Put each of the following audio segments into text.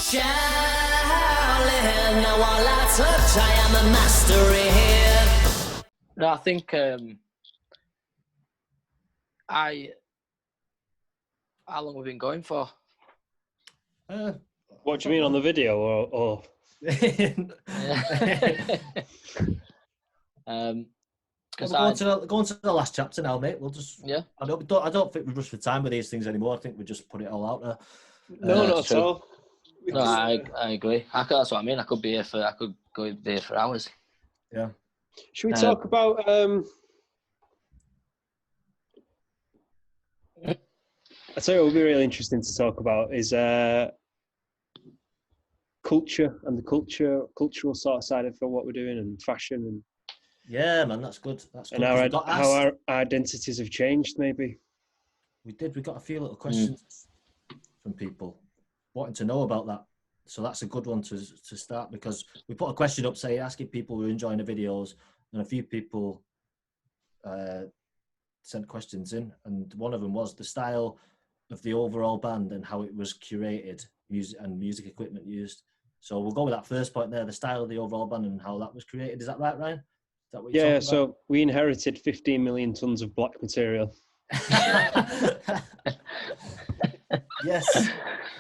Shaolin, now all I touch, I am a master here. No, I think how long have we been going for? What do you mean on the video or? Because Go on to the last chapter now, mate. We'll just yeah. I don't think we rush for time with these things anymore. I think we just put it all out there. No, not true. at all. No, I agree. That's what I mean. I could go there for hours. Yeah. Should we talk about? I tell you what would be really interesting to talk about is culture and the cultural sort of side of what we're doing and fashion and. Yeah, man, that's good. That's good. And how our identities have changed, maybe. We got a few little questions from people wanting to know about that. So that's a good one to start, because we put a question up, say, asking people who are enjoying the videos, and a few people sent questions in, and one of them was the style of the overall band and how it was curated, music equipment used. So we'll go with that first point there, the style of the overall band and how that was created. Is that right, Ryan? Is that what you're talking about? So we inherited 15 million tons of black material. Yes,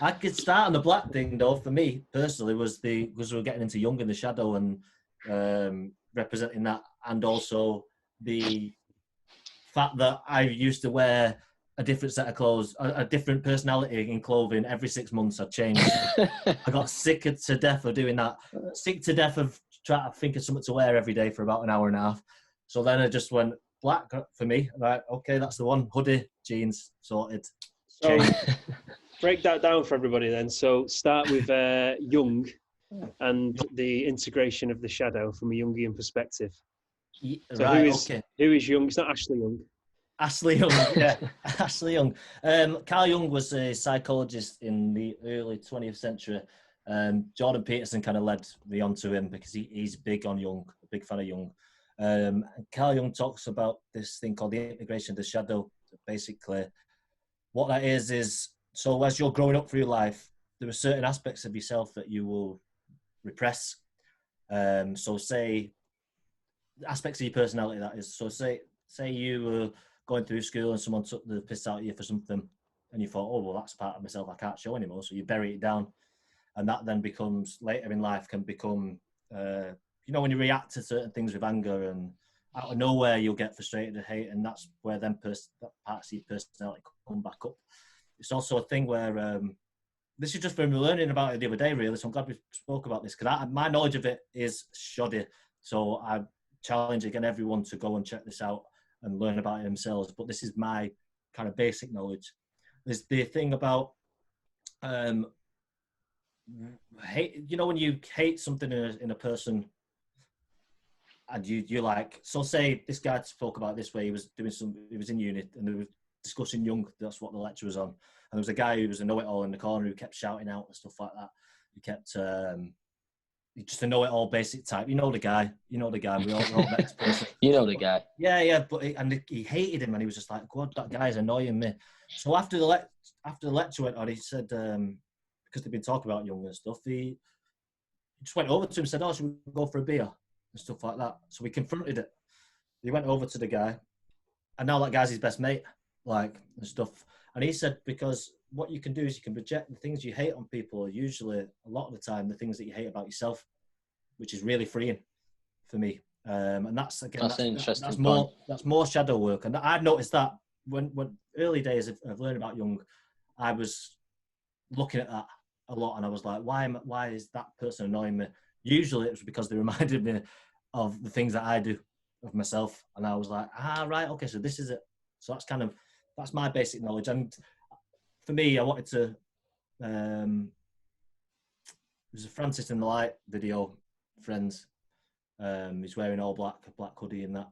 I could start on the black thing though. For me personally, was because we were getting into Young in the Shadow and representing that, and also the fact that I used to wear a different set of clothes, a different personality in clothing every 6 months. I changed. I got sick to death of doing that. Sick to death of trying to think of something to wear every day for about an hour and a half. So then I just went black for me. Right, okay, that's the one. Hoodie, jeans, sorted. So break that down for everybody then. So start with Young and the integration of the shadow from a Jungian perspective. So right, who is Young? It's not Ashley Young. Ashley Young, yeah. Ashley Young. Carl Jung was a psychologist in the early 20th century. Jordan Peterson kind of led me onto him because he's big on Jung, a big fan of Jung. Carl Jung talks about this thing called the integration of the shadow. Basically, what that is so as you're growing up through life, there are certain aspects of yourself that you will repress. So say aspects of your personality, that is. So say you were going through school and someone took the piss out of you for something and you thought, oh, well, that's part of myself I can't show anymore. So you bury it down. And that then becomes, later in life, can become, when you react to certain things with anger and out of nowhere, you'll get frustrated and hate. And that's where then that parts of your personality come back up. It's also a thing where, this is just from learning about it the other day, really. So I'm glad we spoke about this because my knowledge of it is shoddy. So I challenge again everyone to go and check this out and learn about it themselves. But this is my kind of basic knowledge. There's the thing about hate. You know, when you hate something in a person, and you like. So say this guy spoke about this way. He was in uni and they were discussing Jung. That's what the lecture was on. And there was a guy who was a know-it-all in the corner who kept shouting out and stuff like that. He kept. Just a know-it-all basic type. You know the guy. We all met this person. You know the guy. Yeah. But he hated him, and he was just like, "God, that guy's annoying me." So after the lecture went on, he said, because they've been talking about Jung and stuff, he just went over to him and said, "Oh, should we go for a beer?" and stuff like that. So we confronted it. He went over to the guy, and now that guy's his best mate, and stuff. And he said, because what you can do is you can project the things you hate on people are usually, a lot of the time, the things that you hate about yourself, which is really freeing for me. And that's an interesting point. That's more shadow work. And I've noticed that when early days of learning about Jung, I was looking at that a lot and I was like, why is that person annoying me? Usually it was because they reminded me of the things that I do of myself. And I was like, right, okay, so this is it. So that's my basic knowledge. And for me, I wanted to, there's a Francis in the Light video, Friends. He's wearing all black hoodie and that,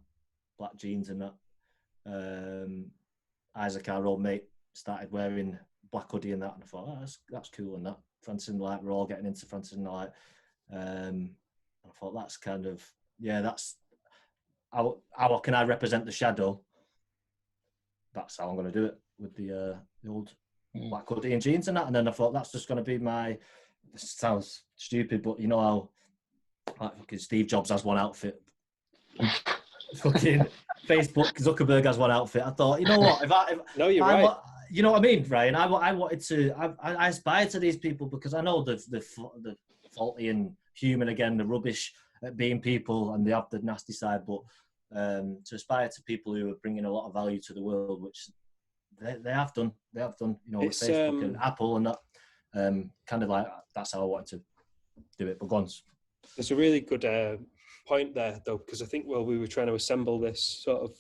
black jeans and that. Isaac, our old mate, started wearing black hoodie and that, and I thought, that's cool and that. Francis in the Light, we're all getting into Francis in the Light. I thought that's kind of, that's how can I represent the shadow? That's how I'm going to do it with the old black hoodie and jeans and that. And then I thought that's just going to be my this sounds stupid, but you know how like fucking Steve Jobs has one outfit. Fucking Facebook Zuckerberg has one outfit. I thought, you know what? No, you're I right. You know what I mean, Ryan? I wanted to. I aspire to these people because I know the faulty and human again, the rubbish at being people, and they have the nasty side. But to aspire to people who are bringing a lot of value to the world, which they have done. They have done. You know, with Facebook and Apple and that. Kind of like that's how I wanted to do it. But go on. There's a really good point there, though, because I think we were trying to assemble this sort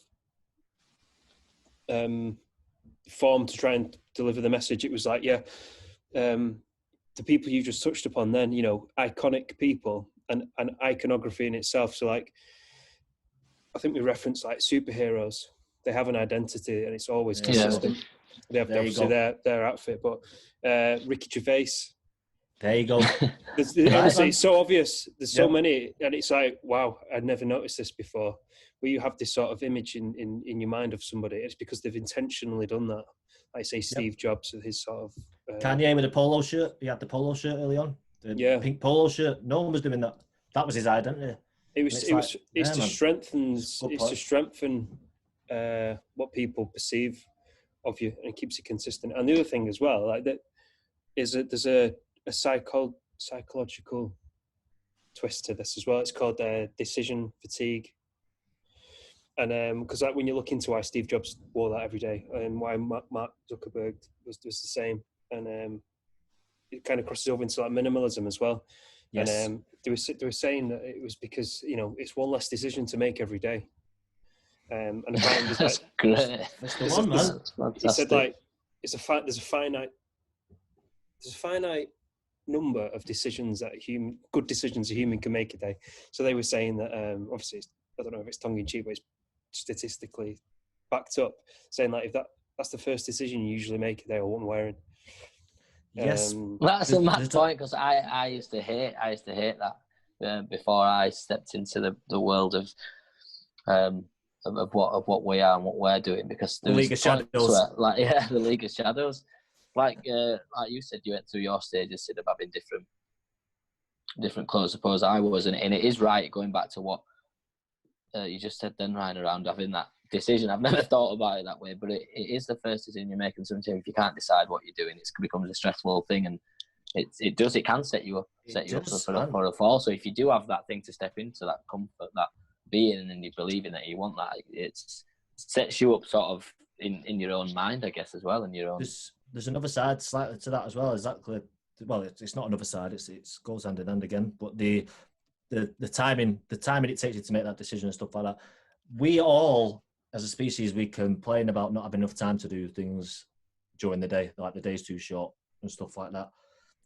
of form to try and deliver the message. It was like, the people you just touched upon then, you know, iconic people and iconography in itself. So like, I think we referenced like superheroes. They have an identity and it's always consistent. They have obviously their outfit, but Ricky Gervais. There you go. Honestly, it's so obvious. There's so many, and it's like, wow, I'd never noticed this before. Where you have this sort of image in your mind of somebody, it's because they've intentionally done that. I say Steve Jobs with his sort of Kanye with a polo shirt. He had the polo shirt early on. The pink polo shirt. No one was doing that. That was his identity. It's to strengthen what people perceive of you, and it keeps it consistent. And the other thing as well, like that, is that there's a psychological twist to this as well. It's called decision fatigue. And because like when you look into why Steve Jobs wore that every day and why Mark Zuckerberg was the same, and it kind of crosses over into like minimalism as well. Yes. And they were saying that it was because, you know, it's one less decision to make every day. And apparently that's like, great. That's the one, man. He said like there's a finite number of decisions that good decisions a human can make a day. So they were saying that obviously I don't know if it's tongue in cheek, but it's statistically backed up, saying like if that's the first decision you usually make a day, or what I'm wearing. Yes, that's a mad point, because I used to hate that before I stepped into the world of what we are and what we're doing, because the League of Shadows, the League of Shadows. Like you said, you went through your stages, Sid, of having different clothes. I suppose I was, and it is right, going back to what you just said then, Ryan, around having that decision. I've never thought about it that way, but it is the first decision you're making. Sometimes if you can't decide what you're doing, it becomes a stressful thing, and it can set you up for a fall. So if you do have that thing to step into, that comfort, that being, and you believe in that, you want that, it sets you up sort of in your own mind, I guess, as well, in your own. There's another side slightly to that as well. Exactly. Well, it's not another side. It goes hand in hand again. But the timing it takes you to make that decision and stuff like that. We all, as a species, we complain about not having enough time to do things during the day, like the day's too short and stuff like that.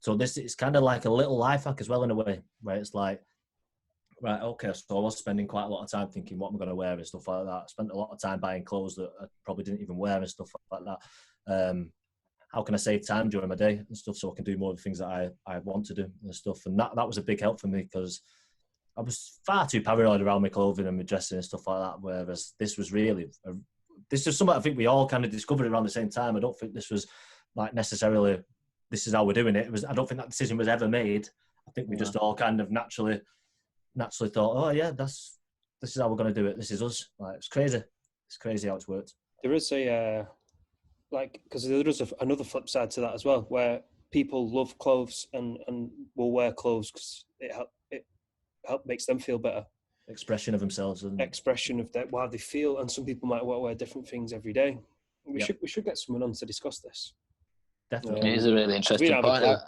So it's kind of like a little life hack as well, in a way, where it's like, right, okay, so I was spending quite a lot of time thinking what I'm going to wear and stuff like that. I spent a lot of time buying clothes that I probably didn't even wear and stuff like that. How can I save time during my day and stuff so I can do more of the things that I want to do and stuff? And that was a big help for me, because I was far too paranoid around my clothing and my dressing and stuff like that, whereas this was something I think we all kind of discovered around the same time. I don't think this was like necessarily this is how we're doing it. I don't think that decision was ever made. I think we just all kind of naturally thought, oh yeah, this is how we're going to do it. This is us. Like, it's crazy. It's crazy how it's worked. There is because there is another flip side to that as well, where people love clothes and will wear clothes because it makes them feel better. Expression of themselves. Expression of how they feel, and some people might wear different things every day. We should get someone on to discuss this. Definitely. It is a really interesting point.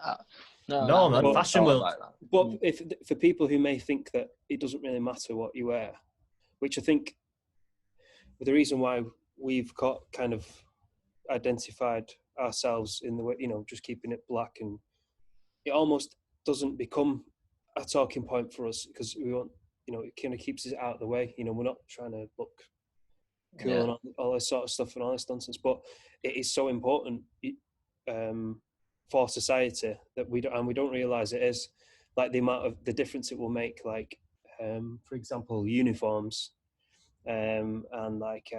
No, man, fashion world. But for people who may think that it doesn't really matter what you wear, which I think the reason why we've got kind of identified ourselves in the way, you know, just keeping it black, and it almost doesn't become a talking point for us, because we want, you know, it kind of keeps us out of the way. You know, we're not trying to look cool and all this sort of stuff and all this nonsense, but it is so important for society that we don't realize it is, like the difference it will make, like for example, uniforms and like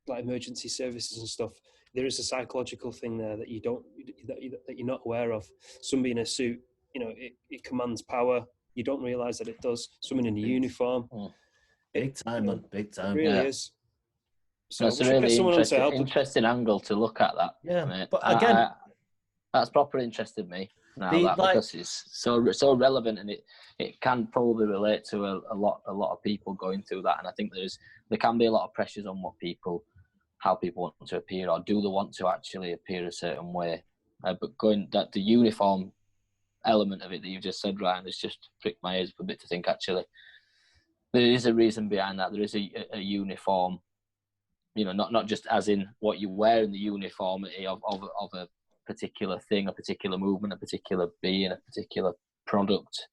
emergency services and stuff. there is a psychological thing there that you're not aware of. Somebody in a suit, it commands power. You don't realise that it does. Someone in a uniform. Big time, man. Big time. It really is. So That's we a should get really someone on to help. interesting angle to look at that. Yeah, mate. but again, that's properly interested me now, because it's so relevant, and it can probably relate to a lot of people going through that. And I think there can be a lot of pressures on how people want to appear, or do they want to actually appear a certain way. But the uniform element of it that you just said, Ryan, has just pricked my ears a bit to think. Actually, there is a reason behind that. There is a uniform. Not just as in what you wear in the uniformity of a particular thing, a particular movement, a particular being, a particular product,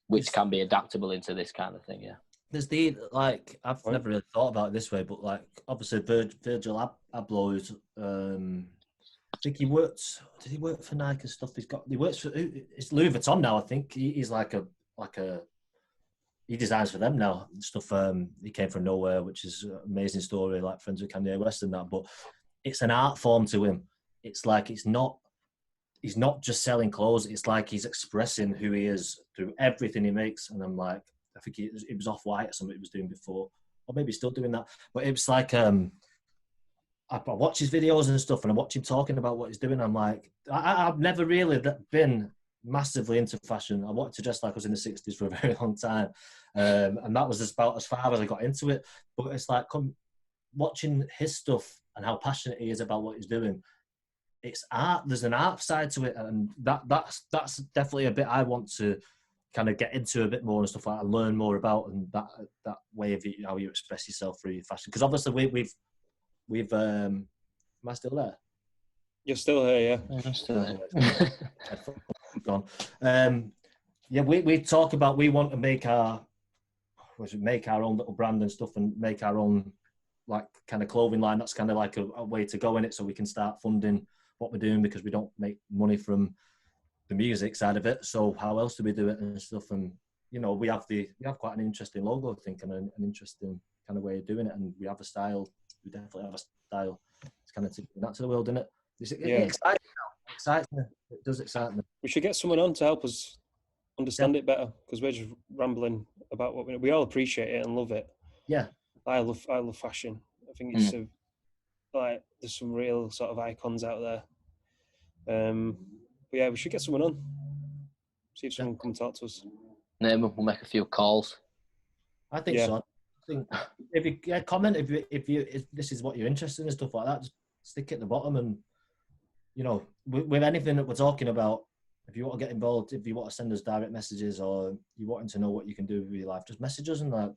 which can be adaptable into this kind of thing. Yeah. There's I've never really thought about it this way, but obviously Virgil Abloh is, I think he works. Did he work for Nike and stuff? He works for, it's Louis Vuitton now. I think he's he designs for them now. Stuff. He came from nowhere, which is an amazing story. Like friends with Kanye West and that, but it's an art form to him. It's like he's not just selling clothes. It's like he's expressing who he is through everything he makes. And I'm like, I think it was Off-White or something he was doing before, or maybe he's still doing that. But it was like I watch his videos and stuff, and I watch him talking about what he's doing. I'm like, I've never really been massively into fashion. I wanted to dress like I was in the 60s for a very long time, and that was about as far as I got into it. But it's like watching his stuff and how passionate he is about what he's doing. It's art. There's an art side to it, and that's definitely a bit I want to kind of get into a bit more and stuff like that, and learn more about, and that way of how you express yourself through your fashion. Because obviously we've am I still there? You're still here, yeah. I'm still here. Gone. Yeah, we talk about, we want to make our own little brand and stuff, and make our own like kind of clothing line. That's kind of like a way to go in it, so we can start funding what we're doing, because we don't make money from the music side of it. So how else do we do it and stuff? And we have quite an interesting logo, I think, and an interesting kind of way of doing it. And we have a style. We definitely have a style. It's kind of taking that to the world, isn't it? It's exciting now. It excites me. It does excite me. We should get someone on to help us understand it better, because we're just rambling about what we all appreciate it and love it. Yeah, I love fashion. I think it's there's some real sort of icons out there. But yeah, we should get someone on. See if someone can talk to us. We'll make a few calls. I think so. I think if you comment, if this is what you're interested in and stuff like that, just stick it at the bottom. And with anything that we're talking about, if you want to get involved, if you want to send us direct messages, or you wanting to know what you can do with your life, just message us. And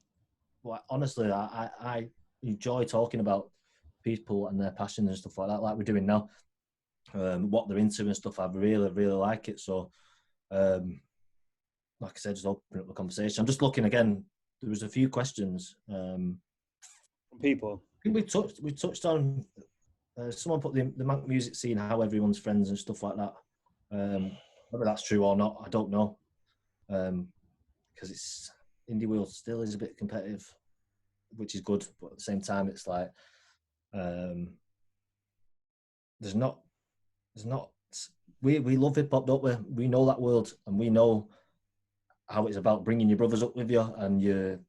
honestly, I enjoy talking about people and their passions and stuff like that, like we're doing now. What they're into and stuff, I really, really like it. So, like I said, just open up the conversation. I'm just looking again. There was a few questions from people. I think we touched on. Someone put the Manc music scene, how everyone's friends and stuff like that. Whether that's true or not, I don't know. Because it's indie world still is a bit competitive, which is good, but at the same time, it's like there's not. We love hip hop, don't we? We know that world, and we know how it's about bringing your brothers up with you, and you're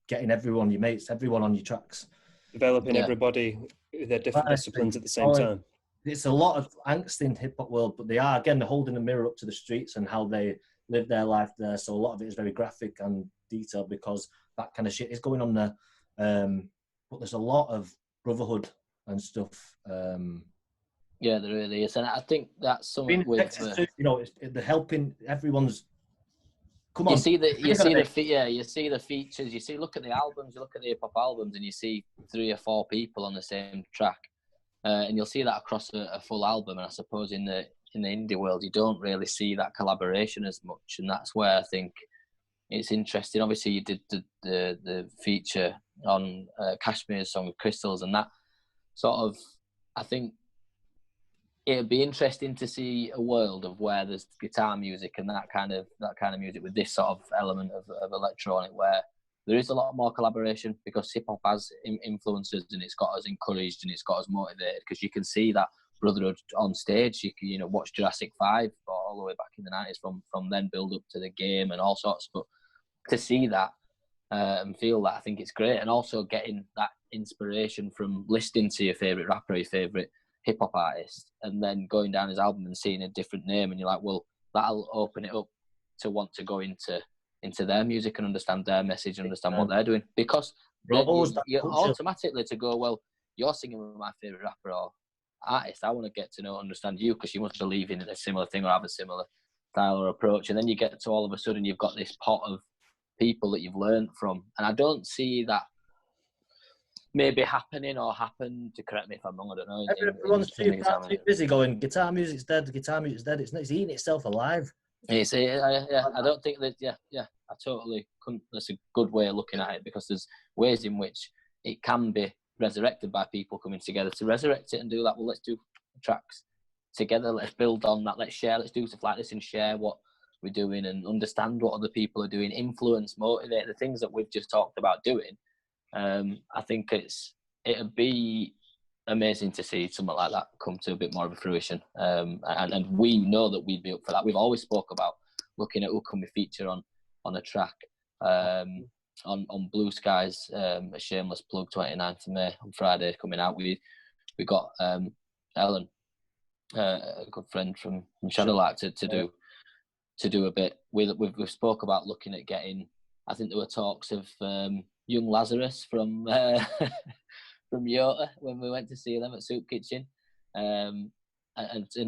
getting everyone, your mates, everyone on your tracks, developing everybody with their different disciplines at the same time. It's a lot of angst in hip hop world, but they're holding a mirror up to the streets and how they live their life there. So a lot of it is very graphic and detailed, because that kind of shit is going on there. But there's a lot of brotherhood and stuff. Yeah, there really is, and I think that's something with the helping everyone's. Come on, you see the features. You see, look at the albums. You look at the hip hop albums, and you see 3 or 4 people on the same track, and you'll see that across a full album. And I suppose in the indie world, you don't really see that collaboration as much, and that's where I think it's interesting. Obviously, you did the feature on Kashmir's song with Crystals, and that sort of, I think it'd be interesting to see a world of where there's guitar music and that kind of music with this sort of element of electronic, where there is a lot more collaboration because hip hop has influences, and it's got us encouraged and it's got us motivated, because you can see that brotherhood on stage. You can, watch Jurassic 5 all the way back in the 90s, from then build up to the game and all sorts. But to see that and feel that, I think it's great. And also getting that inspiration from listening to your favourite rapper, your favourite hip hop artist, and then going down his album and seeing a different name, and you're like, well, that'll open it up to want to go into their music and understand their message and understand what they're doing. Because you're automatically to go, well, you're singing with my favourite rapper or artist, I want to get to know, understand you, because you must believe in a similar thing or have a similar style or approach. And then you get to all of a sudden you've got this pot of people that you've learned from. And I don't see that maybe happening or happened, to correct me if I'm wrong, I don't know. Everyone's too busy going, guitar music's dead, it's eating itself alive. I don't think that, I totally couldn't. That's a good way of looking at it, because there's ways in which it can be resurrected by people coming together to resurrect it and do that. Well, let's do tracks together, let's build on that, let's share, let's do stuff like this and share what we're doing and understand what other people are doing, influence, motivate, the things that we've just talked about doing. I think it'd be amazing to see something like that come to a bit more of a fruition. And we know that we'd be up for that. We've always spoke about looking at who can we feature on a track. On Blue Skies, a shameless plug, 29th of May on Friday coming out. We got Ellen, a good friend from Shadowlight, to do a bit. We've spoke about looking at getting. I think there were talks of young Lazarus from Yota when we went to see them at Soup Kitchen, and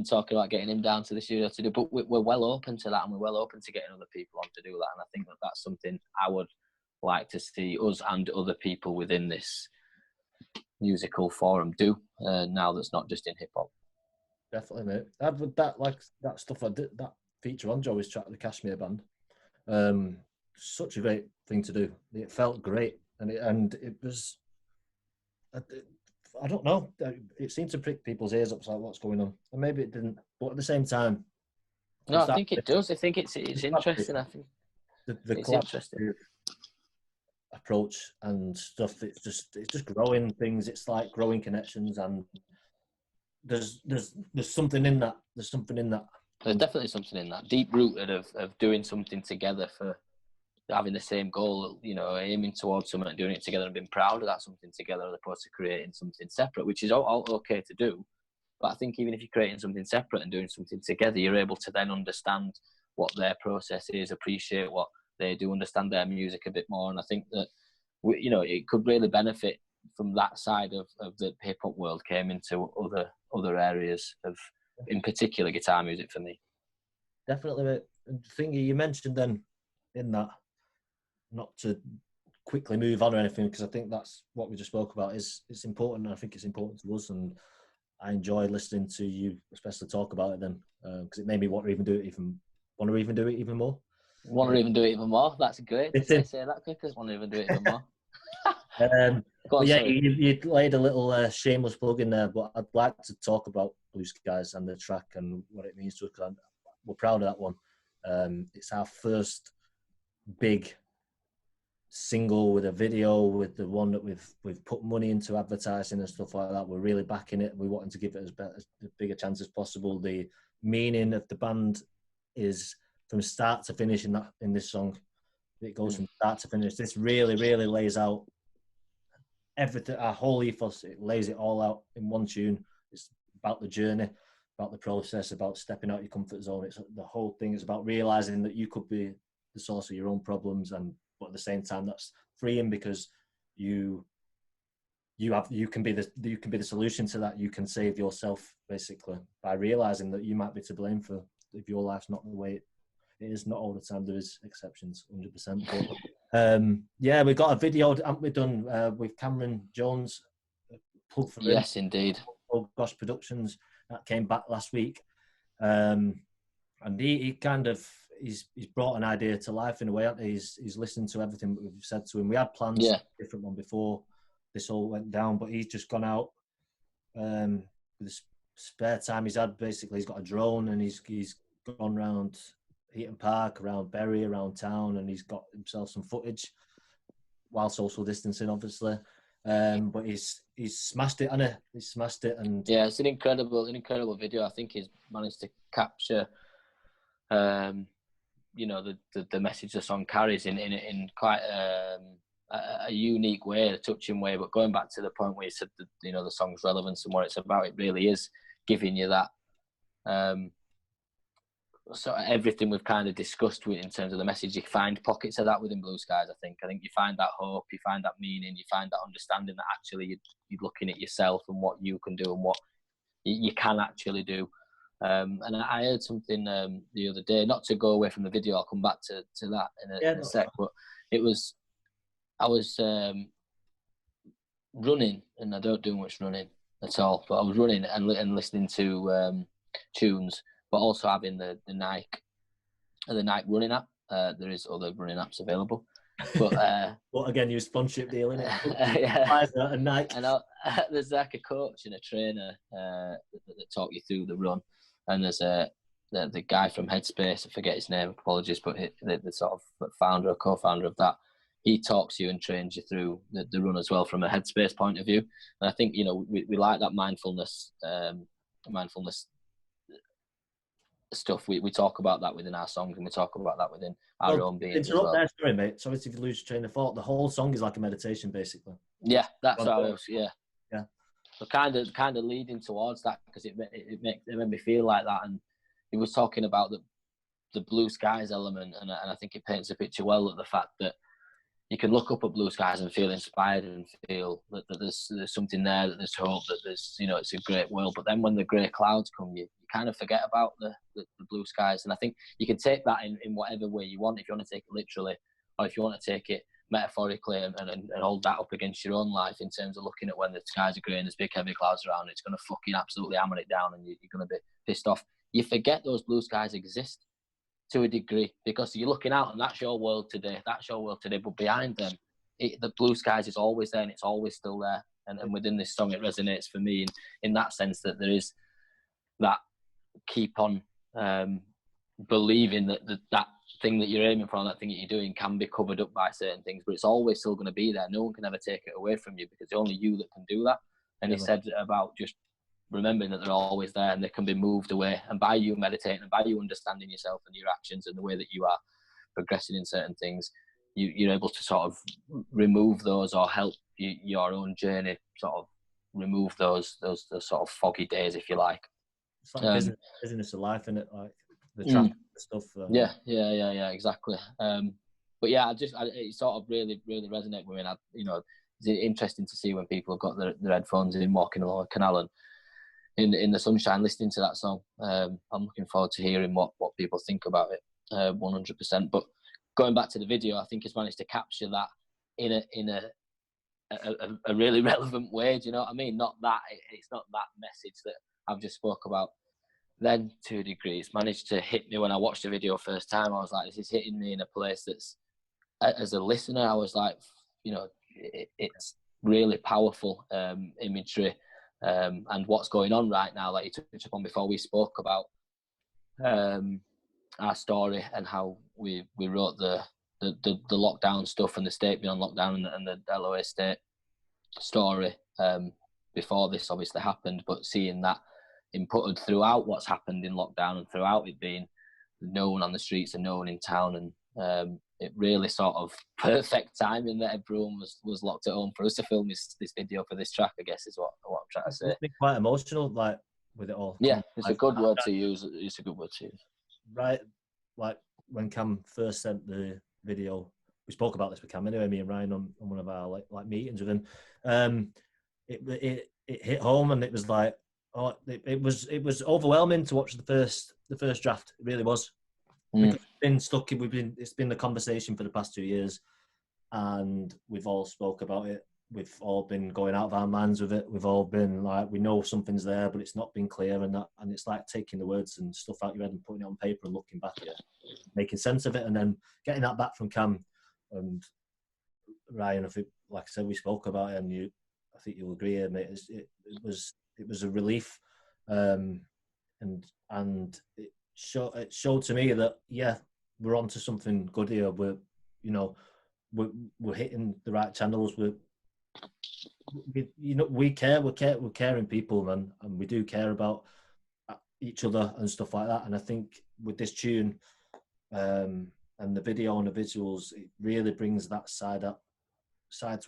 talking about getting him down to the studio to do. But we're well open to that, and we're well open to getting other people on to do that. And I think that's something I would like to see us and other people within this musical forum do now that's not just in hip hop. Definitely, mate. That stuff I did, that feature on Joey's track, the Kashmir Band. Such a great thing to do. It felt great, and it was. I don't know. It seemed to prick people's ears up, like what's going on, and maybe it didn't. But at the same time, no, I think it does. I think it's interesting. I think the interesting approach and stuff. It's just growing things. It's like growing connections, and there's something in that. There's something in that. There's definitely something in that, deep rooted of doing something together for having the same goal, aiming towards something and doing it together and being proud of that something together, as opposed to creating something separate, which is all okay to do. But I think even if you're creating something separate and doing something together, you're able to then understand what their process is, appreciate what they do, understand their music a bit more. And I think that, it could really benefit from that side of the hip hop world came into other areas of, in particular, guitar music for me. Definitely, mate. And the thing you mentioned then in that, not to quickly move on or anything, because I think that's what we just spoke about. It's important, and I think it's important to us, and I enjoy listening to you, especially talk about it then, because it made me want to even do it even more. Want to even do it even more? That's great. Say that quickly. Want to even do it even more? You laid a little shameless plug in there, but I'd like to talk about Blue Skies and the track and what it means to us, because we're proud of that one. It's our first big single with a video, with the one that we've put money into advertising and stuff like that. We're really backing it. We're wanting to give it as big a chance as possible. The meaning of the band is from start to finish in this song. It goes from start to finish. This really, really lays out everything, our whole ethos. It lays it all out in one tune. It's about the journey, about the process, about stepping out your comfort zone. It's the whole thing is about realizing that you could be the source of your own problems, but at the same time that's freeing, because you can be the solution to that. You can save yourself basically by realizing that you might be to blame for if your life's not the way it is. Not all the time, there is exceptions, 100%. But we got a video, haven't we, done with Cameron Jones, plug for yes him. Indeed. Gosh Productions, that came back last week, and he kind of he's brought an idea to life in a way. He's listened to everything that we've said to him. We had plans for a different one before this all went down, but he's just gone out with the spare time he's had. Basically, he's got a drone and he's gone around Heaton Park, around Bury, around town, and he's got himself some footage. while social distancing, obviously. But he's smashed it, hasn't he? He's smashed it, and yeah, it's an incredible video. I think he's managed to capture, you know, the message the song carries in quite a unique way, a touching way. But going back to the point where you said that, you know, the song's relevance and what it's about, it really is giving you that. So everything we've kind of discussed with in terms of the message, you find pockets of that within Blue Skies. I think you find that hope, you find that meaning, you find that understanding that actually you're looking at yourself and what you can do and what you can actually do. And I heard something the other day, not to go away from the video, I'll come back to that in a sec, but I was running, and I don't do much running at all, but I was running and listening to tunes, but also having the Nike running app. There is other running apps available, but well, again, you sponsorship deal, innit? yeah. And Nike. And there's like a coach and a trainer that talk you through the run, and there's the guy from Headspace, I forget his name, apologies, but the sort of founder or co-founder of that, he talks you and trains you through the run as well from a Headspace point of view. And I think, you know, we like that mindfulness stuff. We talk about that within our songs, and we talk about that within our own beings as well. There, sorry, mate. Sorry if you lose your train of thought. The whole song is like a meditation, basically. Yeah, that's how I was. Yeah. So kind of leading towards that, because it made me feel like that. And he was talking about the blue skies element, and I think it paints a picture well of the fact that you can look up at blue skies and feel inspired and feel that there's something there, that there's hope, that there's, you know, it's a great world. But then when the grey clouds come, you kind of forget about the blue skies. And I think you can take that in whatever way you want, if you want to take it literally, or if you want to take it metaphorically and hold that up against your own life in terms of looking at when the skies are grey and there's big heavy clouds around, it's going to fucking absolutely hammer it down and you're going to be pissed off. You forget those blue skies exist to a degree, because you're looking out and that's your world today, but behind them, the blue skies is always there and it's always still there. And within this song, it resonates for me in that sense, that there is that keep on believing that thing that you're aiming for, and that thing that you're doing can be covered up by certain things, but it's always still going to be there. No one can ever take it away from you, because it's only you that can do that. And he said about just remembering that they're always there and they can be moved away. And by you meditating and by you understanding yourself and your actions and the way that you are progressing in certain things, you're able to sort of remove those, or help your own journey sort of remove those sort of foggy days, if you like. It's like business of life, isn't it? Like the traffic stuff. Yeah, exactly. But yeah, it sort of really resonated with me. And it's interesting to see when people have got their headphones in, walking along a canal and in the sunshine, listening to that song. I'm looking forward to hearing what people think about it, 100%. But going back to the video, I think he's managed to capture that in a really relevant way. Do you know what I mean? It's not that message that I've just spoke about. Then, to a degree, it's managed to hit me when I watched the video first time. I was like, this is hitting me in a place that's, as a listener, I was like, you know, it's really powerful imagery. And what's going on right now, like you touched upon before we spoke about our story and how we wrote the lockdown stuff and the state beyond lockdown and the LOAstate story before this obviously happened, but seeing that inputted throughout what's happened in lockdown and throughout it being known on the streets and known in town, and it really sort of perfect timing that everyone was locked at home for us to film this video for this track, I guess is what I'm trying to say. It's been quite emotional, like, with it all. Yeah, it's a good word to use. It's a good word to use. Right, like when Cam first sent the video, we spoke about this with Cam anyway, me and Ryan on one of our like meetings with him. It hit home, and it was like, it was overwhelming to watch the first draft. It really was. Because it's been the conversation for the past 2 years, and we've all spoke about it. We've all been going out of our minds with it. We've all been like, we know something's there, but it's not been clear, and it's like taking the words and stuff out your head and putting it on paper and looking back at it, making sense of it, and then getting that back from Cam and Ryan. I think, like I said, we spoke about it, and I think you'll agree, mate. It was a relief, and it showed to me that we're onto something good here. We're, you know, we're hitting the right channels. We care. We're caring people, man, and we do care about each other and stuff like that. And I think with this tune, and the video and the visuals, it really brings that side to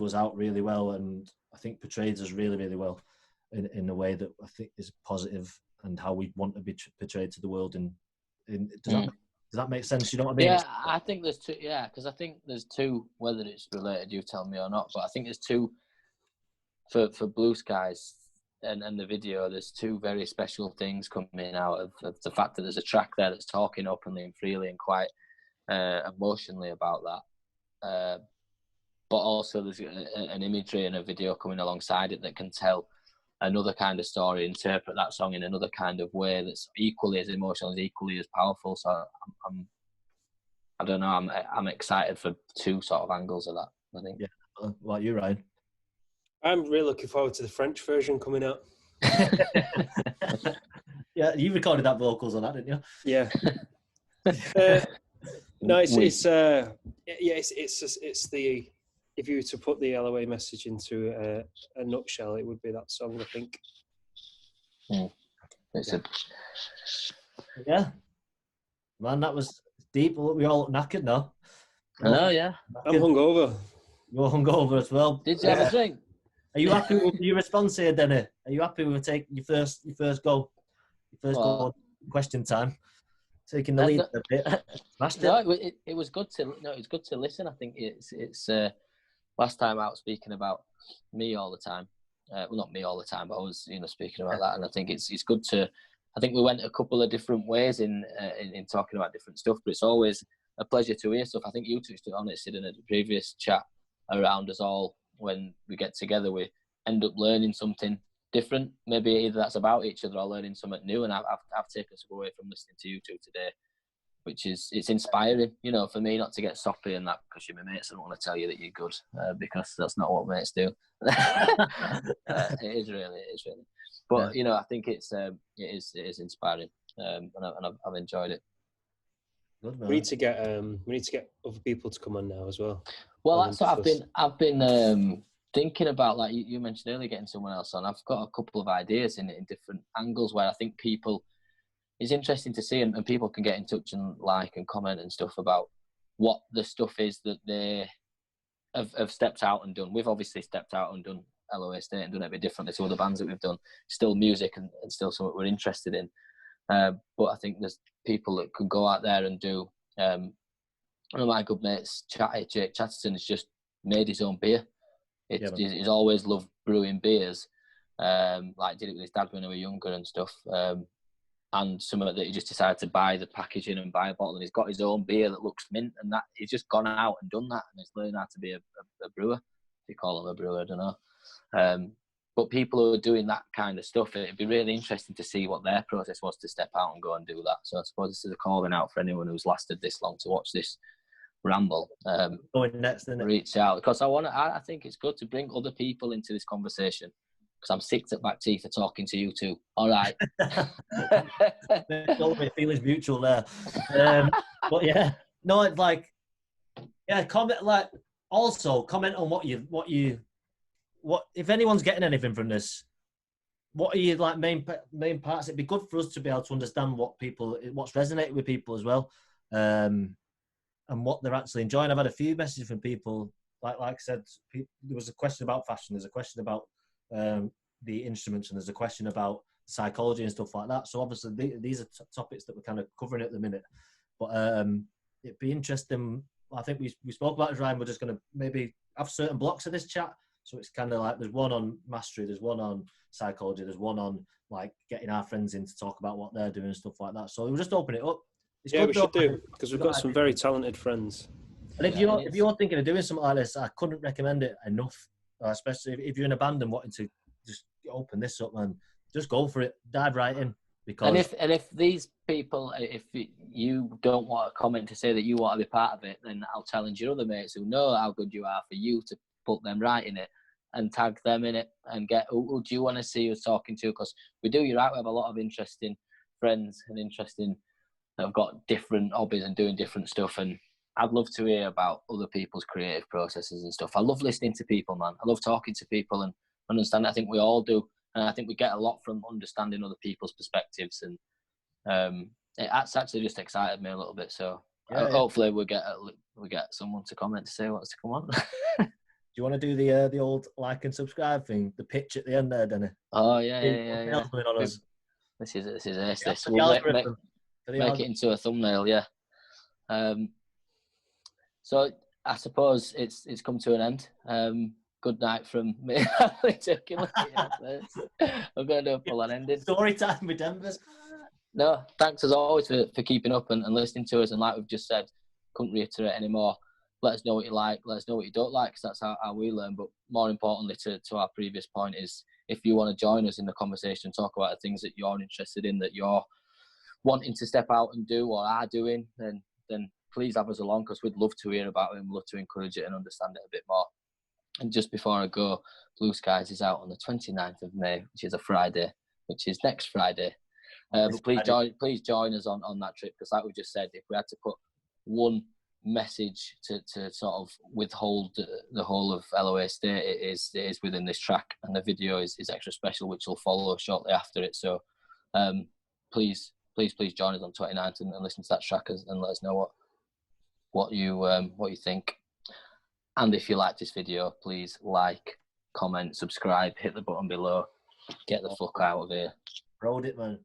us out really well, and I think portrays us really, really well in a way that I think is positive and how we want to be portrayed to the world. Does that make sense? You know what I mean? Yeah, I think there's two. Yeah, because I think there's two. Whether it's related, you tell me or not. But I think there's two for Blue Skies and the video. There's two very special things coming out of the fact that there's a track there that's talking openly and freely and quite emotionally about that. But also there's an imagery and a video coming alongside it that can tell another kind of story, interpret that song in another kind of way that's equally as emotional, as equally as powerful. So I don't know, I'm excited for two sort of angles of that, I think. Yeah. What about you, Ryan? I'm really looking forward to the French version coming out. Yeah, you recorded that vocals on that, didn't you? Yeah. No, it's the, if you were to put the LOA message into a nutshell, it would be that song, I think. Yeah. Man, that was deep. We all look knackered now. I know, yeah. I'm hungover. You're hungover as well. Did you have a drink? Are you happy with your response here, Denny? Are you happy with taking your first go? Go question time. Taking the lead a bit. No, it was good to listen. I think it's last time out speaking about me all the time. Well, not me all the time, but I was speaking about that, and I think it's good to. I think we went a couple of different ways in talking about different stuff, but it's always a pleasure to hear stuff. I think you touched on it, Sid, in a previous chat around us all. When we get together, we end up learning something different. Maybe either that's about each other or learning something new. And I've taken something away from listening to you two today, which is it's inspiring. For me not to get soppy and that because you're my mates. I don't want to tell you that you're good because that's not what mates do. It is really. But I think it is inspiring, and I've enjoyed it. Good, man. We need to get other people to come on now as well. Well, that's what I've been thinking about. Like you mentioned earlier, getting someone else on. I've got a couple of ideas in different angles where I think it's interesting to see, and people can get in touch and like and comment and stuff about what the stuff is that they have stepped out and done. We've obviously stepped out and done LOAstate and done it a bit differently to other bands that we've done. Still music and still something we're interested in. But I think there's people that could go out there and do. One of my good mates, Jake Chatterton, has just made his own beer. He's always loved brewing beers. Like did it with his dad when they were younger and stuff. And something that he just decided to buy the packaging and buy a bottle, and he's got his own beer that looks mint, and that he's just gone out and done that, and he's learned how to be a brewer. If you call him a brewer, I don't know. But people who are doing that kind of stuff, it'd be really interesting to see what their process was to step out and go and do that. So I suppose this is a calling out for anyone who's lasted this long to watch this ramble. Going next, isn't it? Reach out, because I think it's good to bring other people into this conversation, because I'm sick to back teeth of talking to you two. All right. Feelings mutual there. But yeah, no, it's like, yeah, comment, like, also comment on what if anyone's getting anything from this, what are your like main parts? It'd be good for us to be able to understand what's resonated with people as well, and what they're actually enjoying. I've had a few messages from people, like I said, there was a question about fashion, there's a question about the instruments, and there's a question about psychology and stuff like that. So obviously these are topics that we're kind of covering at the minute, but it'd be interesting. I think we spoke about it, Ryan. We're just going to maybe have certain blocks of this chat. So it's kind of like there's one on mastery, there's one on psychology, there's one on like getting our friends in to talk about what they're doing and stuff like that. So we'll just open it up. We should do, because we've got some very talented friends. And if you're thinking of doing something like this, I couldn't recommend it enough. Especially if you're in a band and wanting to just open this up, man, just go for it. Dive right in. Because if these people, if you don't want a comment to say that you want to be part of it, then I'll challenge your other mates who know how good you are for you to put them right in it and tag them in it and get who do you want to see us talking to, because you're right, we have a lot of interesting friends and that have got different hobbies and doing different stuff, and I'd love to hear about other people's creative processes and stuff. I love listening to people, man. I love talking to people and understanding. I think we all do, and I think we get a lot from understanding other people's perspectives, and that's actually just excited me a little bit. So hopefully we get someone to comment to say what's to come on. Do you want to do the old like and subscribe thing, the pitch at the end there, Denny? Oh yeah. This is ace. This we'll make it into a thumbnail, yeah. So I suppose it's come to an end. Good night from me. I'm going to do a full on ending. Story time with Denver. No, thanks as always for keeping up and listening to us. And like we've just said, couldn't reiterate anymore. Let us know what you like. Let us know what you don't like, because that's how we learn. But more importantly, to our previous point, is if you want to join us in the conversation, talk about the things that you're interested in, that you're wanting to step out and do or are doing, then please have us along, because we'd love to hear about it and we'd love to encourage it and understand it a bit more. And just before I go, Blue Skies is out on the 29th of May, which is a Friday, which is next Friday. But please join us on that trip, because like we just said, if we had to put one message to sort of withhold the whole of LOAstate, it is within this track, and the video is extra special, which will follow shortly after it. So please join us on 29th and listen to that track and let us know what you think. And if you like this video, please like, comment, subscribe, hit the button below, get the fuck out of here. Pro'd it, man.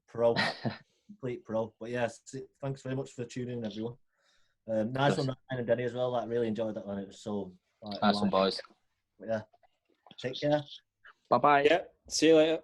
Complete pro. But yes, thanks very much for tuning in, everyone. Nice one, Ryan and Denny as well. Like, really enjoyed that one. It was so nice one, boys. But yeah, take care. Bye bye. Yeah, see you later.